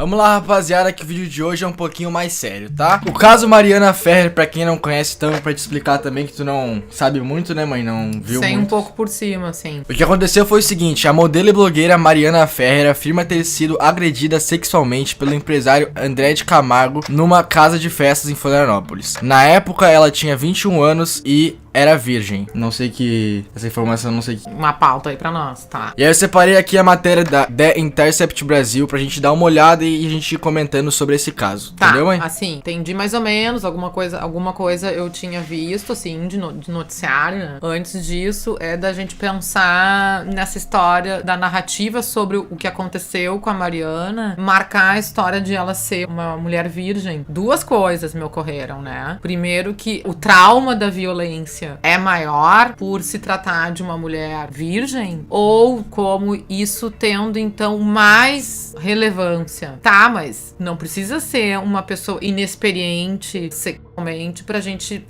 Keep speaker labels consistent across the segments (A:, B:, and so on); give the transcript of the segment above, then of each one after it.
A: Vamos lá, rapaziada, que o vídeo de hoje é um pouquinho mais sério, tá? O caso Mariana Ferrer, pra quem não conhece, então, pra te explicar também, que tu não sabe muito, né, mãe? Não viu
B: Sei
A: muito.
B: um pouco por cima, assim.
A: O que aconteceu foi o seguinte, a modelo e blogueira Mariana Ferrer afirma ter sido agredida sexualmente pelo empresário André de Camargo numa casa de festas em Florianópolis. Na época, ela tinha 21 anos e era virgem. Não sei que... essa informação não sei que...
B: Uma pauta aí pra nós, tá?
A: E aí eu separei aqui a matéria da The Intercept Brasil pra gente dar uma olhada e a gente ir comentando sobre esse caso.
B: Tá,
A: Entendeu, mãe?
B: assim, entendi mais ou menos, alguma coisa eu tinha visto, assim, de noticiário, né? Antes disso, é da gente pensar nessa história da narrativa sobre o que aconteceu com a Mariana, marcar a história de ela ser uma mulher virgem. Duas coisas me ocorreram, né? Primeiro que o trauma da violência é maior por se tratar de uma mulher virgem, ou como isso tendo, então, mais relevância. Tá, mas não precisa ser uma pessoa inexperiente sexualmente pra gente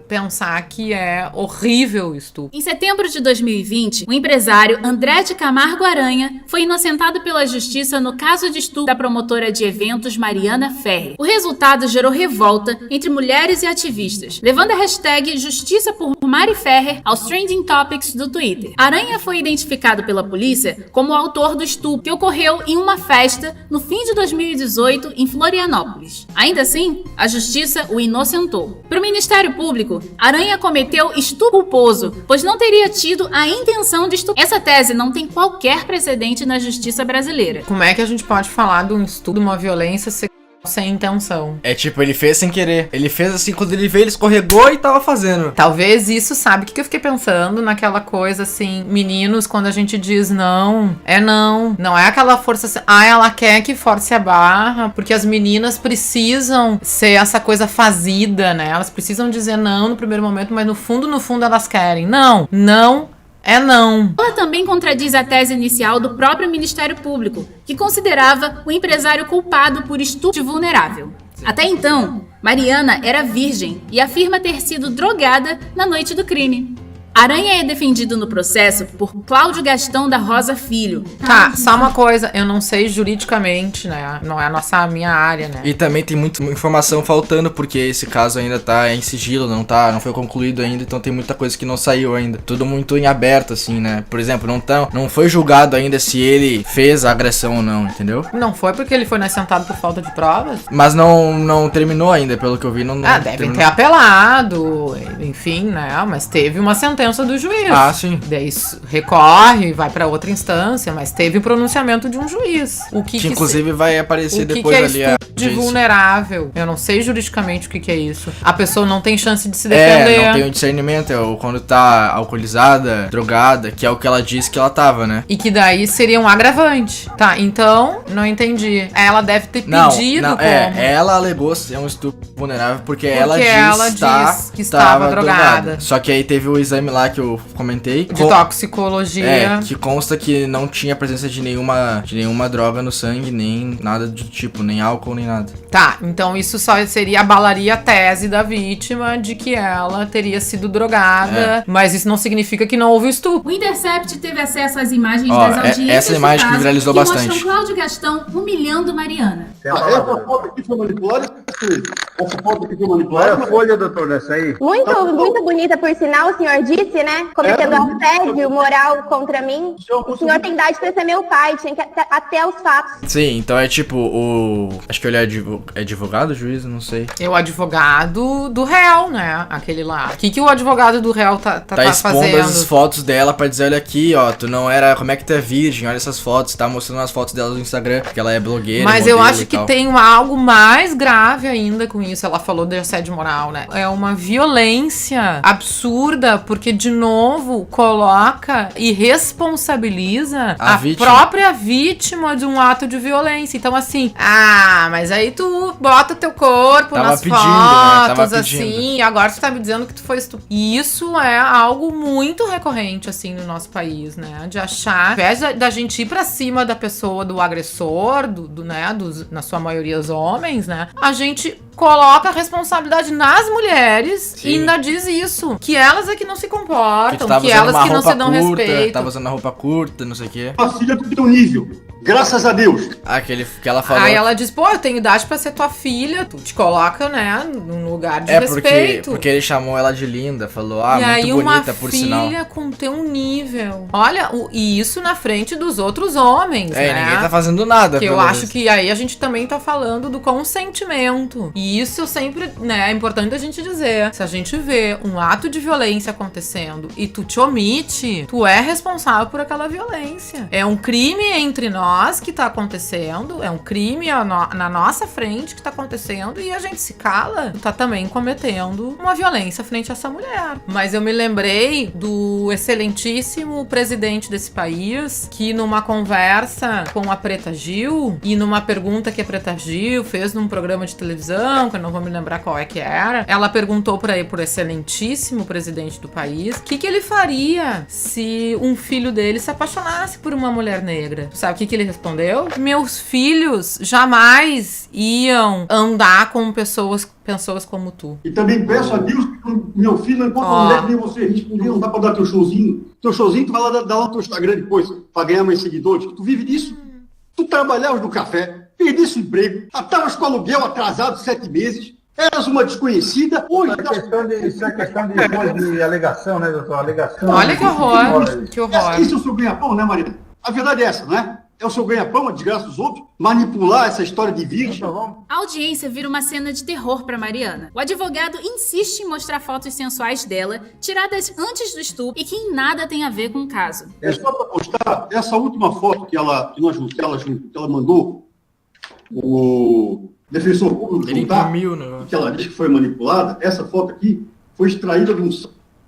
B: pensar que é horrível estupro.
C: Em setembro de 2020, o empresário André de Camargo Aranha foi inocentado pela justiça no caso de estupro da promotora de eventos Mariana Ferrer. O resultado gerou revolta entre mulheres e ativistas, levando a hashtag Justiça por Mari Ferrer aos trending topics do Twitter. Aranha foi identificado pela polícia como o autor do estupro, que ocorreu em uma festa no fim de 2018 em Florianópolis. Ainda assim, a justiça o inocentou. Para o Ministério Público, Aranha cometeu estupro culposo, pois não teria tido a intenção de estuprar. Essa tese não tem qualquer precedente na justiça brasileira.
B: Como é que a gente pode falar de um estupro, de uma violência sexual sem intenção?
A: É tipo, ele fez sem querer. Ele fez assim, quando ele veio, ele escorregou e tava fazendo.
B: Talvez isso, sabe? O que eu fiquei pensando naquela coisa assim, meninos, quando a gente diz não, é não. Não é aquela força assim, ela quer que force a barra, porque as meninas precisam ser essa coisa fazida, né? Elas precisam dizer não no primeiro momento, mas no fundo elas querem. Não, não. É não.
C: Ela também contradiz a tese inicial do próprio Ministério Público, que considerava o empresário culpado por estupro vulnerável. Até então, Mariana era virgem e afirma ter sido drogada na noite do crime. Aranha é defendido no processo por Cláudio Gastão da Rosa Filho.
B: Tá, só uma coisa, eu não sei juridicamente, né? Não é a minha área, né?
A: E também tem muita informação faltando, porque esse caso ainda tá em sigilo, não foi concluído ainda, então tem muita coisa que não saiu ainda. Tudo muito em aberto, assim, né? Por exemplo, não foi julgado ainda se ele fez a agressão ou não, entendeu?
B: Não foi porque ele foi inocentado por falta de provas?
A: Mas não terminou ainda, pelo que eu vi, não
B: devem
A: terminou.
B: ter apelado, enfim, né? Mas teve uma sentença do juiz.
A: Ah, sim.
B: Daí recorre, vai pra outra instância, mas teve o pronunciamento de um juiz. O que
A: inclusive vai aparecer depois
B: é
A: ali
B: estupro de vulnerável? Eu não sei juridicamente o que é isso. A pessoa não tem chance de se defender.
A: Não tem o discernimento, quando tá alcoolizada, drogada, que é o que ela disse que ela tava, né?
B: E que daí seria um agravante. Tá, então, não entendi. Ela deve ter pedido como?
A: Ela alegou ser um estupro vulnerável porque ela diz
B: que estava drogada.
A: Só que aí teve o exame lá que eu comentei.
B: De toxicologia.
A: Que consta que não tinha presença de nenhuma droga no sangue, nem nada do tipo, nem álcool, nem nada.
B: Tá, então isso só abalaria a tese da vítima de que ela teria sido drogada, mas isso não significa que não houve o estupro.
C: O Intercept teve acesso às imagens das audiências
A: essa imagem que viralizou bastante.
C: Mostram Cláudio Gastão humilhando Mariana.
D: Essa foto aqui foi manipulada? Essa foto aqui foi manipulada? Olha a folha, doutor, dessa aí.
E: Muito bonita, por sinal, o senhor disse, né? Cometendo assédio moral contra mim. O senhor tem idade pra ser meu pai, tinha que até os fatos.
A: Sim, então é tipo acho que ele é advogado, juiz, não sei.
B: É o advogado do réu, né? Aquele lá. O que o advogado do réu tá
A: expondo
B: fazendo?
A: as fotos dela pra dizer, olha aqui, ó, tu não era, como é que tu é virgem, olha essas fotos, tá mostrando as fotos dela no Instagram, porque ela é blogueira.
B: Mas eu acho que tem algo mais grave ainda com isso. Ela falou de assédio moral, né? É uma violência absurda, porque de novo coloca e responsabiliza a própria vítima de um ato de violência. Então assim, mas aí tu bota teu corpo nas fotos, assim, e agora tu tá me dizendo que tu foi estuprado. E isso é algo muito recorrente, assim, no nosso país, né? De achar, ao invés da gente ir pra cima da pessoa, do agressor, na sua maioria os homens, né? A gente coloca a responsabilidade nas mulheres. Sim. E ainda diz isso. Que elas é que não se comportam, que elas que não se dão respeito.
A: Tava usando a roupa curta, não sei o quê.
D: A filha do teu nível. Graças a Deus.
A: Aquele que ela falou.
B: Aí ela diz, pô, eu tenho idade pra ser tua filha, tu te coloca, né, num lugar de
A: porque
B: respeito.
A: ele chamou ela de linda, falou,
B: E
A: muito
B: aí
A: bonita, por sinal.
B: uma filha com teu nível. Olha, e isso na frente dos outros homens, né?
A: Ninguém tá fazendo nada.
B: Que eu acho que aí a gente também tá falando do consentimento. E isso eu sempre, né, é importante a gente dizer. Se a gente vê um ato de violência acontecendo e tu te omite, tu é responsável por aquela violência. É um crime entre nós que tá acontecendo, é um crime na nossa frente que tá acontecendo e a gente se cala, tu tá também cometendo uma violência frente a essa mulher. Mas eu me lembrei do excelentíssimo presidente desse país que numa conversa com a Preta Gil e numa pergunta que a Preta Gil fez num programa de televisão, que eu não vou me lembrar qual é que era, ela perguntou pro excelentíssimo presidente do país o que ele faria se um filho dele se apaixonasse por uma mulher negra. Sabe o que ele respondeu? Meus filhos jamais iam andar com pessoas como tu.
D: E também peço a Deus que meu filho não encontra mulher nem você responder, não dá pra dar teu showzinho. Teu showzinho, tu vai lá dar lá no teu Instagram depois, pra ganhar mais seguidores, que tu vive disso. Tu trabalhavas no café, perdesse o emprego, estavas com aluguel atrasado 7 meses, eras uma desconhecida, hoje...
F: Isso é questão de alegação, né, doutor? Alegação.
B: Olha que horror, que horror.
D: Esse é o seu ganha-pão, né, Marina? A verdade é essa, não é? É o seu ganha-pão, a desgraça dos outros, manipular essa história de virgem.
C: A audiência vira uma cena de terror para Mariana. O advogado insiste em mostrar fotos sensuais dela, tiradas antes do estupro e que em nada tem a ver com o caso.
D: É só para postar essa última foto que ela mandou, o defensor público
A: Ele imprimiu, né?
D: que ela diz que foi manipulada. Essa foto aqui foi extraída de um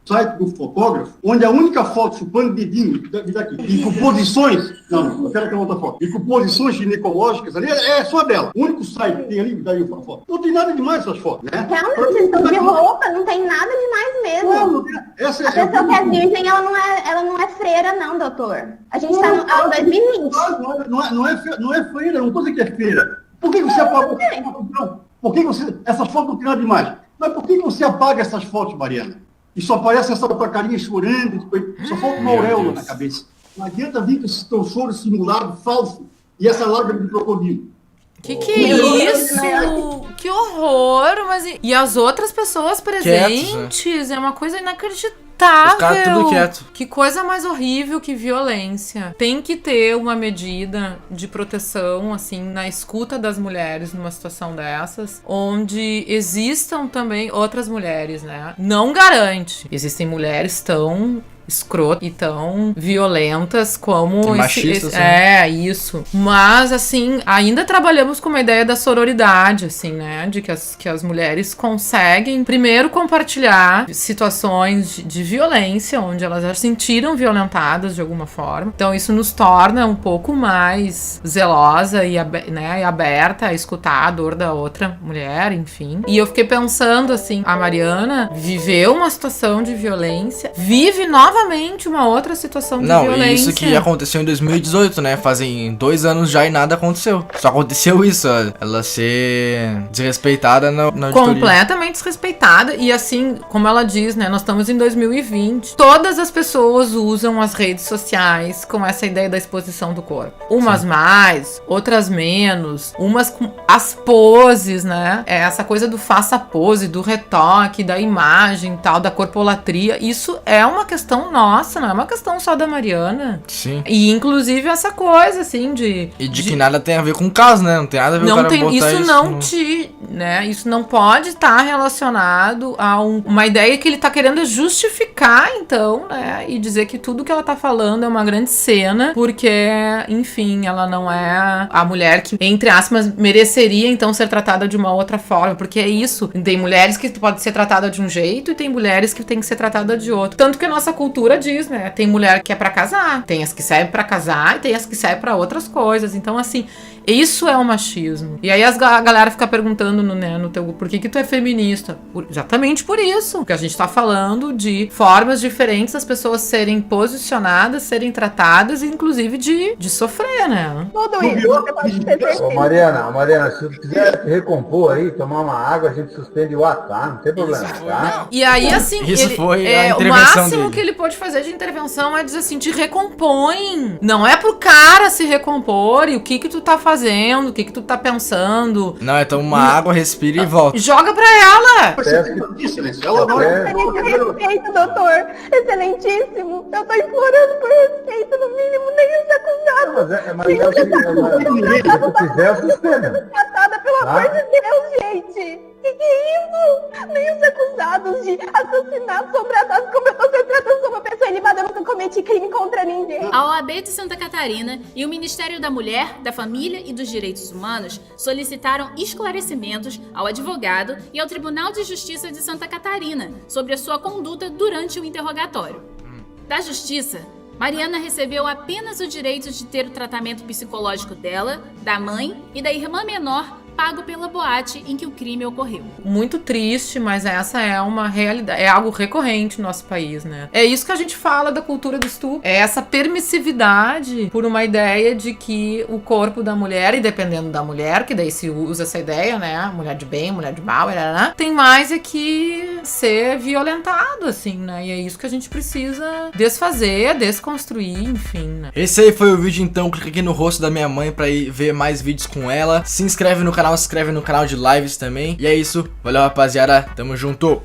D: site do fotógrafo, onde a única foto chupando dedinho daqui, e com posições, não, eu quero aquela outra foto, e com posições ginecológicas ali, é só dela. O único site que tem ali, daí a foto. Não tem nada demais essas fotos, né?
E: Realmente, estão de roupa, não tem nada demais mesmo.
D: Não, essa
E: a pessoa que é virgem, ela não é freira, não, doutor. A gente tá no ano 2020.
D: Não é freira, não tô dizendo que é freira. Por que você apaga? Por que você... Essa foto não tem nada demais. Mas por que você apaga essas fotos, Mariana? E só aparece essa tua carinha chorando, só falta uma auréola na cabeça. Não adianta vir com esse teu choro simulado, falso, e essa lágrima de crocodilo.
B: Que é isso? Que horror! Mas e as outras pessoas presentes? Quietos, né? É uma coisa inacreditável. Os caras tudo quieto. Que coisa mais horrível que violência. Tem que ter uma medida de proteção, assim, na escuta das mulheres numa situação dessas, onde existam também outras mulheres, né? Não garante. Existem mulheres tão escrotas e tão violentas como
A: machistas,
B: isso. Mas, assim, ainda trabalhamos com uma ideia da sororidade, assim, né? De que as mulheres conseguem, primeiro, compartilhar situações de violência, onde elas já se sentiram violentadas de alguma forma. Então, isso nos torna um pouco mais zelosa e aberta a escutar a dor da outra mulher, enfim. E eu fiquei pensando, assim, a Mariana viveu uma situação de violência, vive novamente uma outra situação de violência.
A: Não, isso que aconteceu em 2018, né? Fazem 2 anos já e nada aconteceu. Só aconteceu isso, ela ser desrespeitada na auditoria.
B: Completamente desrespeitada. E assim, como ela diz, né? Nós estamos em 2020. Todas as pessoas usam as redes sociais com essa ideia da exposição do corpo. Umas mais, outras menos. Umas com as poses, né? É essa coisa do faça pose, do retoque, da imagem tal, da corpolatria. Isso é uma questão nossa, não é uma questão só da Mariana.
A: Sim.
B: E inclusive essa coisa, assim, de
A: que nada tem a ver com o caso, né? Não tem nada a ver com o cara botar isso.
B: Né? Isso não pode estar relacionado a uma ideia que ele tá querendo justificar, então, né? E dizer que tudo que ela tá falando é uma grande cena, porque, enfim, ela não é a mulher que, entre aspas, mereceria, então, ser tratada de uma outra forma, porque é isso. Tem mulheres que podem ser tratadas de um jeito e tem mulheres que têm que ser tratadas de outro. Tanto que a nossa cultura diz, né? Tem mulher que é pra casar, tem as que servem pra casar e tem as que servem pra outras coisas. Então, assim, isso é o machismo. E aí a galera fica perguntando, falando no teu... Por que tu é feminista? Exatamente por isso. Porque a gente tá falando de formas diferentes das pessoas serem posicionadas, serem tratadas, inclusive de sofrer, né?
E: Tudo isso. Você pode ter certeza.
F: Ô, Mariana, se tu quiser recompor aí, tomar uma água, a gente suspende o ato, tá? Não tem problema, tá?
B: E aí, assim,
A: Isso foi a
B: o
A: intervenção
B: máximo
A: dele.
B: que ele pode fazer de intervenção é dizer assim, te recompõe. Não é pro cara se recompor e o que tu tá fazendo, o que tu tá pensando.
A: Não, é toma uma água, respira e volta.
B: Joga pra ela.
D: Excelência, ela não é...
E: Respeito, doutor. Excelentíssimo. Eu tô implorando por respeito, no mínimo, nem os acusados.
F: Mas é o seguinte, se tu quiser, suspende.
E: Tratada, pelo amor de Deus, gente. Que é isso? Nem os acusados de assassinato sobreados, como eu tô sendo tratada como uma pessoa ilibada, eu nunca cometi crime contra ninguém.
C: A OAB de Santa Catarina e o Ministério da Mulher, da Família e dos Direitos Humanos solicitaram esclarecimentos ao advogado e ao Tribunal de Justiça de Santa Catarina sobre a sua conduta durante o interrogatório. Da Justiça, Mariana recebeu apenas o direito de ter o tratamento psicológico dela, da mãe e da irmã menor pago pela boate em que o crime ocorreu.
B: Muito triste, mas essa é uma realidade, é algo recorrente no nosso país, né? É isso que a gente fala da cultura do estupro. É essa permissividade por uma ideia de que o corpo da mulher, e dependendo da mulher, que daí se usa essa ideia, né? Mulher de bem, mulher de mal, né? Tem mais é que ser violentado, assim, né? E é isso que a gente precisa desfazer, desconstruir, enfim, né?
A: Esse aí foi o vídeo, então clica aqui no rosto da minha mãe pra ir ver mais vídeos com ela. Se inscreve no canal, se inscreve no canal de lives também. E é isso, valeu rapaziada, tamo junto.